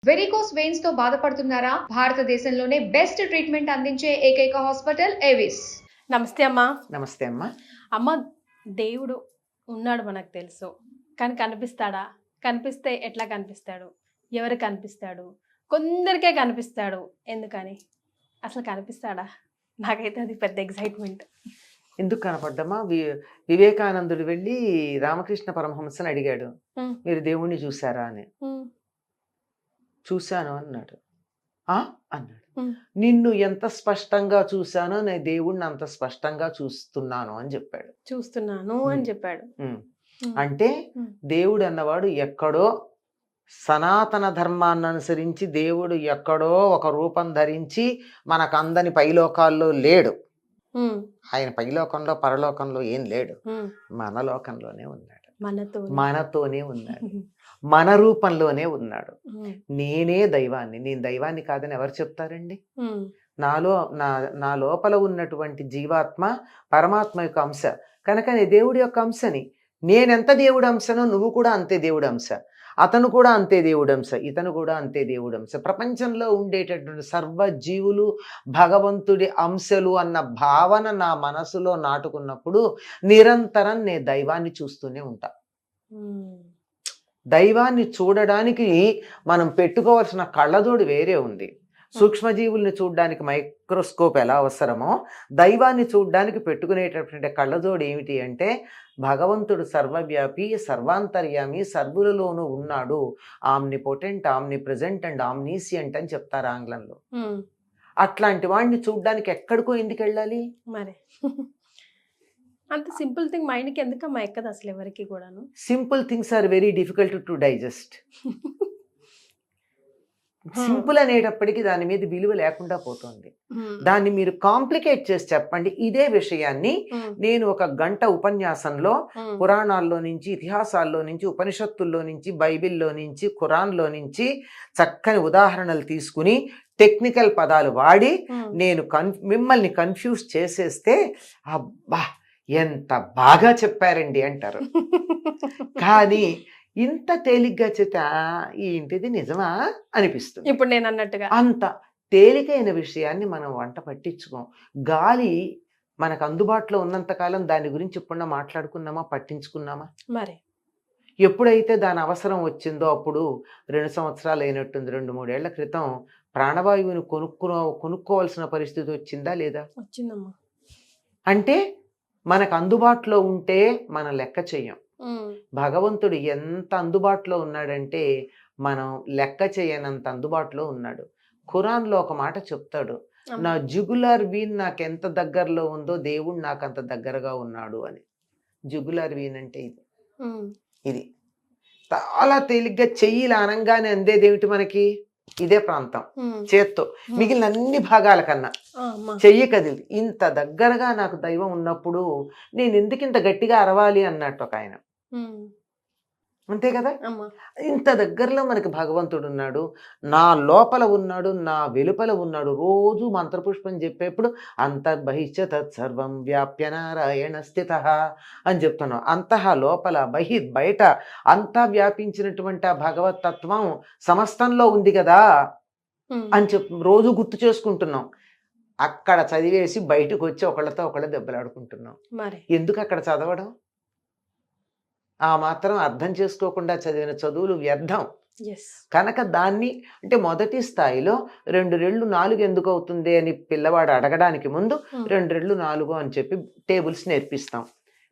Varicose veins తో బాధపడుతున్నారా? భారతదేశంలోనే బెస్ట్ ట్రీట్మెంట్ అందించే ఏకైక హాస్పిటల్ ఏవిస్. నమస్తే అమ్మా. నమస్తే అమ్మా. అమ్మ, దేవుడు ఉన్నాడు మనకు తెలుసు, కానీ కనిపిస్తాడా? కనిపిస్తే ఎట్లా కనిపిస్తాడు? ఎవరు కనిపిస్తాడు? కొందరికే కనిపిస్తాడు. ఎందుకని? అసలు కనిపిస్తాడా? నాకైతే అది పెద్ద ఎగ్జైట్మెంట్. ఎందుకు కనపడ్డమ్మా? వివేకానందుడు వెళ్ళి రామకృష్ణ పరమహంసని అడిగాడు, మీరు దేవుణ్ణి చూసారా అని. చూశాను అన్నాడు. అన్నాడు. నిన్ను ఎంత స్పష్టంగా చూశానో నేను దేవుణ్ణి అంత స్పష్టంగా చూస్తున్నాను అని చెప్పాడు. చూస్తున్నాను అని చెప్పాడు. అంటే దేవుడు అన్నవాడు ఎక్కడో సనాతన ధర్మాన్ని అనుసరించి దేవుడు ఎక్కడో ఒక రూపం ధరించి మనకు అందని పైలోకాల్లో లేడు. ఆయన పైలోకంలో పరలోకంలో ఏం లేడు, మన లోకంలోనే ఉన్నాడు, మనతోనే ఉన్నాడు, మన రూపంలోనే ఉన్నాడు. నేనే దైవాన్ని, నేను దైవాన్ని కాదని ఎవరు చెప్తారండి? నా లోపల ఉన్నటువంటి జీవాత్మ పరమాత్మ యొక్క అంశ కనుక దేవుడి యొక్క అంశని. నేనెంత దేవుడి అంశనో నువ్వు కూడా అంతే దేవుడి అంశ, అతను కూడా అంతే దేవుడి అంశ, ఇతను కూడా అంతే దేవుడి అంశ. ప్రపంచంలో ఉండేటటువంటి సర్వజీవులు భగవంతుడి అంశలు అన్న భావన నా మనసులో నాటుకున్నప్పుడు నిరంతరం నేను దైవాన్ని చూస్తూనే ఉంటా. దైవాన్ని చూడడానికి మనం పెట్టుకోవాల్సిన కళ్ళజోడు వేరే ఉంది. సూక్ష్మజీవుల్ని చూడడానికి మైక్రోస్కోప్ ఎలా అవసరమో దైవాన్ని చూడడానికి పెట్టుకునేటటువంటి కళ్ళజోడు ఏమిటి అంటే భగవంతుడు సర్వవ్యాపి, సర్వాంతర్యామి, సర్వులలోనూ ఉన్నాడు, ఆమ్నిపోటెంట్, ఆమ్నిప్రెజెంట్ అండ్ ఆమ్నీసియంట్ అని చెప్తారు ఆంగ్లంలో. అట్లాంటి వాడిని చూడడానికి ఎక్కడికో ఎందుకు వెళ్ళాలి మరి? అంత సింపుల్ థింగ్ మైండ్కి ఎందుకమ్మా ఎక్కదు అసలు ఎవరికి కూడాను? Simple things are very difficult to digest. Simple అనేటప్పటికీ దాని మీద విలువ లేకుండా పోతుంది. దాన్ని మీరు కాంప్లికేట్ చేసి చెప్పండి. ఇదే విషయాన్ని నేను ఒక గంట ఉపన్యాసంలో పురాణాల్లో నుంచి, ఇతిహాసాల్లో నుంచి, ఉపనిషత్తుల్లో నుంచి, బైబిల్లో నుంచి, ఖురాన్లో నుంచి చక్కని ఉదాహరణలు తీసుకుని టెక్నికల్ పదాలు వాడి నేను మిమ్మల్ని కన్ఫ్యూజ్ చేసేస్తే అబ్బా ఎంత బాగా చెప్పారండి అంటారు. కానీ ఇంత తేలిగ్గా చెప్తే ఏంటిది నిజమా అనిపిస్తుంది. ఇప్పుడు నేను అన్నట్టుగా అంత తేలికైన విషయాన్ని మనం వంట పట్టించుకోం. గాలి మనకు అందుబాటులో ఉన్నంతకాలం దాని గురించి ఎప్పుడన్నా మాట్లాడుకున్నామా, పట్టించుకున్నామా? మరి ఎప్పుడైతే దాని అవసరం వచ్చిందో అప్పుడు 2 సంవత్సరాలు అయినట్టుంది, 2-3 ఏళ్ల క్రితం ప్రాణవాయువుని కొనుక్కోవాల్సిన పరిస్థితి వచ్చిందా లేదా? వచ్చిందమ్మా. అంటే మనకు అందుబాటులో ఉంటే మనం లెక్క చెయ్యం. భగవంతుడు ఎంత అందుబాటులో ఉన్నాడంటే మనం లెక్క చేయనంత అందుబాటులో ఉన్నాడు. ఖురాన్లో ఒక మాట చెప్తాడు, నా జుగులార్ వీన్ నాకు ఎంత దగ్గరలో ఉందో దేవుడు నాకు అంత దగ్గరగా ఉన్నాడు అని. జుగులార్ వీన్ అంటే ఇది చాలా తేలిగ్గా చెయ్యిలా అనంగానే అందేదేమిటి మనకి? ఇదే ప్రాంతం చేత్తో, మిగిలిన అన్ని భాగాల కన్నా చెయ్యి కదిలి ఇంత దగ్గరగా నాకు దైవం ఉన్నప్పుడు నేను ఎందుకు ఇంత గట్టిగా అరవాలి అన్నట్టు ఒక ఆయన. అంతే కదా? ఇంత దగ్గరలో మనకి భగవంతుడు ఉన్నాడు, నా లోపల ఉన్నాడు, నా వెలుపల ఉన్నాడు. రోజు మంత్రపుష్పం చెప్పేప్పుడు అంతర్బహిశ్చ తత్సర్వం వ్యాప్య నారాయణ స్థితః అని చెప్తున్నాం. అంతః లోపల, బయట అంతా వ్యాపించినటువంటి ఆ భగవత్ తత్వం సమస్తంలో ఉంది కదా అని రోజు గుర్తు చేసుకుంటున్నాం. అక్కడ చదివేసి బయటకు వచ్చి ఒకళ్ళతో ఒకళ్ళు దెబ్బలాడుకుంటున్నాం. ఎందుకు అక్కడ చదవడం? ఆ మాత్రం అర్థం చేసుకోకుండా చదివిన చదువులు వ్యర్థం. కనుక దాన్ని అంటే మొదటి స్థాయిలో 2 రెళ్ళు 4 ఎందుకు అవుతుంది అని పిల్లవాడు అడగడానికి ముందు 2 రెళ్ళు 4 అని చెప్పి టేబుల్స్ నేర్పిస్తాం.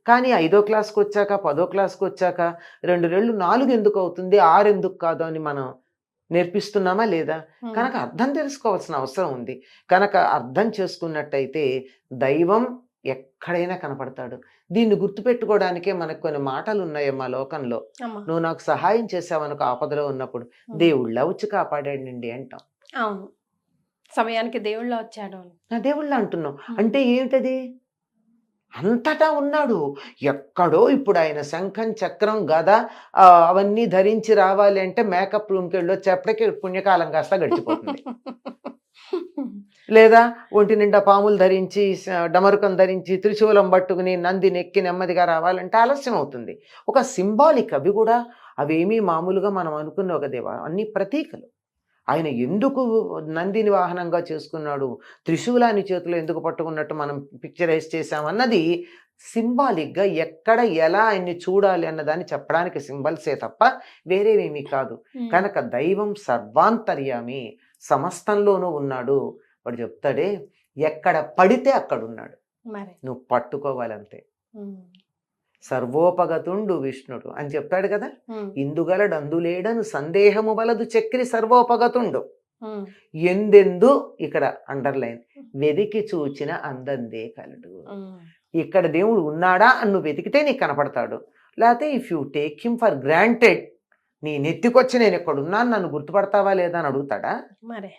కానీ 5వ క్లాస్కి వచ్చాక, 10వ క్లాస్కి వచ్చాక 2 రెళ్ళు 4 ఎందుకు అవుతుంది, 6 ఎందుకు కాదు అని మనం నేర్పిస్తున్నామా లేదా? కనుక అర్థం తెలుసుకోవాల్సిన అవసరం ఉంది. కనుక అర్థం చేసుకున్నట్టయితే దైవం ఎక్కడైనా కనపడతాడు. దీన్ని గుర్తుపెట్టుకోవడానికే మనకు కొన్ని మాటలు ఉన్నాయమ్మా లోకంలో. నువ్వు నాకు సహాయం చేసావనుకో ఆపదలో ఉన్నప్పుడు, దేవుళ్ళ వచ్చి కాపాడాడండి అంటాం. అవును, సమయానికి దేవుళ్ళ వచ్చాడు, దేవుళ్ళ అంటున్నాం. అంటే ఏమిటది? అంతటా ఉన్నాడు. ఎక్కడో ఇప్పుడు ఆయన శంఖం, చక్రం, గద అవన్నీ ధరించి రావాలి అంటే మేకప్ రూమ్కి వెళ్ళి వచ్చేప్పటికి పుణ్యకాలం కాస్త గడిచిపోతుంది. లేదా ఒంటి నిండా పాములు ధరించి, డమరుకం ధరించి, త్రిశూలం పట్టుకుని నందిని ఎక్కి నెమ్మదిగా రావాలంటే ఆలస్యం అవుతుంది. ఒక సింబాలిక్. అవి కూడా అవేమీ మామూలుగా మనం అనుకున్న ఒక దేవ, అన్ని ప్రతీకలు. ఆయన ఎందుకు నందిని వాహనంగా చేసుకున్నాడు, త్రిశూలాన్ని చేతిలో ఎందుకు పట్టుకున్నట్టు మనం పిక్చరైజ్ చేసామన్నది సింబాలిక్గా ఎక్కడ ఎలా ఆయన్ని చూడాలి అన్నదాన్ని చెప్పడానికి సింబల్సే తప్ప వేరేవేమీ కాదు. కనుక దైవం సర్వాంతర్యామి, సమస్తంలోనూ ఉన్నాడు. వాడు చెప్తాడే ఎక్కడ పడితే అక్కడ ఉన్నాడు, నువ్వు పట్టుకోవాలంతే. సర్వోపగతుండు విష్ణుడు అని చెప్తాడు కదా. ఇందుగలడు అందులేడను సందేహము వలదు చక్రి సర్వోపగతుండు. ఎందెందు ఇక్కడ అండర్లైన్, వెదికి చూచిన అందందే కలడు. ఇక్కడ దేవుడు ఉన్నాడా అని నువ్వు వెతికితే నీకు కనపడతాడు. లేకపోతే if you take him for granted, నీ నెత్తికొచ్చి నేను ఎక్కడున్నాను నన్ను గుర్తుపడతావా లేదా అని అడుగుతాడా? మరే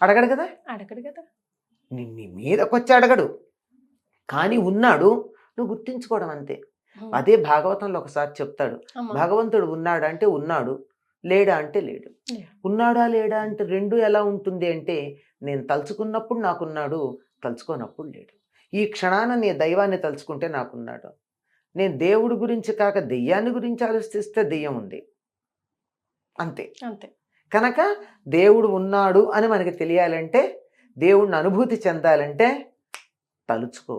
అడగడు కదా. అడగడు కదా. నీ మీదకొచ్చి అడగడు, కానీ ఉన్నాడు, నువ్వు గుర్తించుకోవడం అంతే. అదే భాగవతంలో ఒకసారి చెప్తాడు, భగవంతుడు ఉన్నాడా అంటే ఉన్నాడు, లేడా అంటే లేడు. ఉన్నాడా లేడా అంటే రెండు ఎలా ఉంటుంది అంటే, నేను తలుచుకున్నప్పుడు నాకున్నాడు, తలుచుకోనప్పుడు లేడు. ఈ క్షణాన నీ దైవాన్ని తలుచుకుంటే నాకున్నాడు. నేను దేవుడి గురించి కాక దెయ్యాన్ని గురించి ఆలోచిస్తే దెయ్యం ఉంది అంతే. అంతే. కనుక దేవుడు ఉన్నాడు అని మనకి తెలియాలంటే, దేవుడిని అనుభూతి చెందాలంటే తలుచుకో.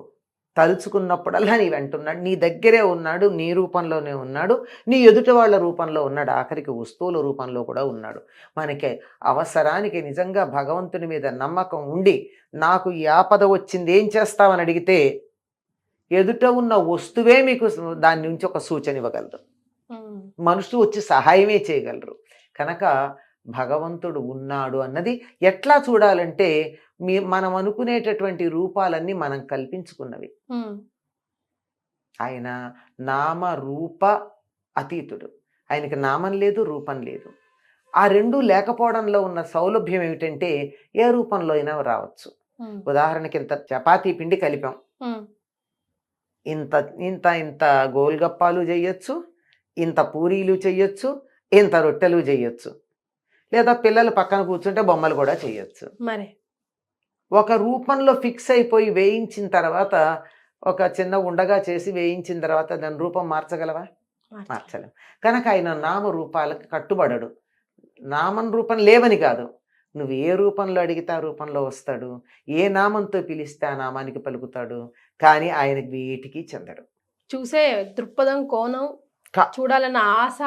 తలుచుకున్నప్పుడల్లా నీ వెంటున్నాడు, నీ దగ్గరే ఉన్నాడు, నీ రూపంలోనే ఉన్నాడు, నీ ఎదుటి వాళ్ళ రూపంలో ఉన్నాడు, ఆఖరికి వస్తువుల రూపంలో కూడా ఉన్నాడు. మనకి అవసరానికి నిజంగా భగవంతుని మీద నమ్మకం ఉండి, నాకు ఈ ఆపద వచ్చింది ఏం చేస్తావని అడిగితే ఎదుట ఉన్న వస్తువే మీకు దాని నుంచి ఒక సూచన ఇవ్వగలరు, మనుషులు వచ్చి సహాయమే చేయగలరు. కనుక భగవంతుడు ఉన్నాడు అన్నది ఎట్లా చూడాలంటే, మనం అనుకునేటటువంటి రూపాలన్నీ మనం కల్పించుకున్నవి. ఆయన నామ రూప అతీతుడు, ఆయనకి నామం లేదు, రూపం లేదు. ఆ రెండు లేకపోవడంలో ఉన్న సౌలభ్యం ఏమిటంటే, ఏ రూపంలో అయినా రావచ్చు. ఉదాహరణకి ఇంత చపాతీ పిండి కలిపాం, ఇంత ఇంత ఇంత గోల్గప్పాలు చేయొచ్చు, ఇంత పూరీలు చెయ్యొచ్చు, ఇంత రొట్టెలు చేయొచ్చు, లేదా పిల్లలు పక్కన కూర్చుంటే బొమ్మలు కూడా చేయొచ్చు. మరి ఒక రూపంలో ఫిక్స్ అయిపోయి వేయించిన తర్వాత, ఒక చిన్న ఉండగా చేసి వేయించిన తర్వాత దాని రూపం మార్చగలవా? మార్చలేం. కనుక ఆయన నామ రూపాలకు కట్టుబడడు. నామం రూపం లేవని కాదు, నువ్వు ఏ రూపంలో అడిగితే ఆ రూపంలో వస్తాడు, ఏ నామంతో పిలిస్తే ఆ నామానికి పలుకుతాడు. కానీ ఆయన వీటికి చెందడు. చూసే దృక్పథం, కోణం, చూడాలన్న ఆశ,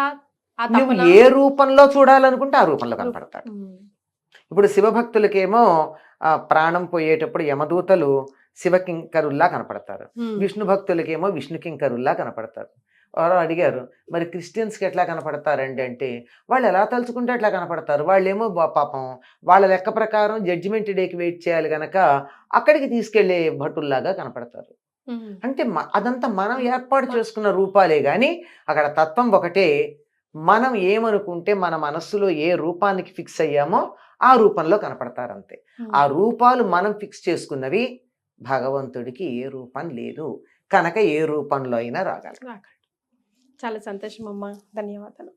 నువ్వు ఏ రూపంలో చూడాలనుకుంటే ఆ రూపంలో కనపడతాడు. ఇప్పుడు శివభక్తులకేమో ప్రాణం పోయేటప్పుడు యమదూతలు శివకింకరుల్లా కనపడతారు, విష్ణు భక్తులకేమో విష్ణుకింకరుల్లా కనపడతారు. ఎవరో అడిగారు, మరి క్రిస్టియన్స్కి ఎట్లా కనపడతారండి అంటే, వాళ్ళు ఎలా తలుచుకుంటే అట్లా కనపడతారు. వాళ్ళేమో పాపం వాళ్ళ లెక్క ప్రకారం జడ్జిమెంట్ డేకి వెయిట్ చేయాలి కనుక అక్కడికి తీసుకెళ్లే భటుల్లాగా కనపడతారు. అంటే అదంతా మనం ఏర్పాటు చేసుకున్న రూపాలే కానీ అక్కడ తత్వం ఒకటే. మనం ఏమనుకుంటే మన మనస్సులో ఏ రూపానికి ఫిక్స్ అయ్యామో ఆ రూపంలో కనపడతారు అంతే. ఆ రూపాలు మనం ఫిక్స్ చేసుకున్నవి. భగవంతుడికి ఏ రూపం లేదు కనుక ఏ రూపంలో అయినా రాగలరు. చాలా సంతోషం అమ్మా, ధన్యవాదాలు.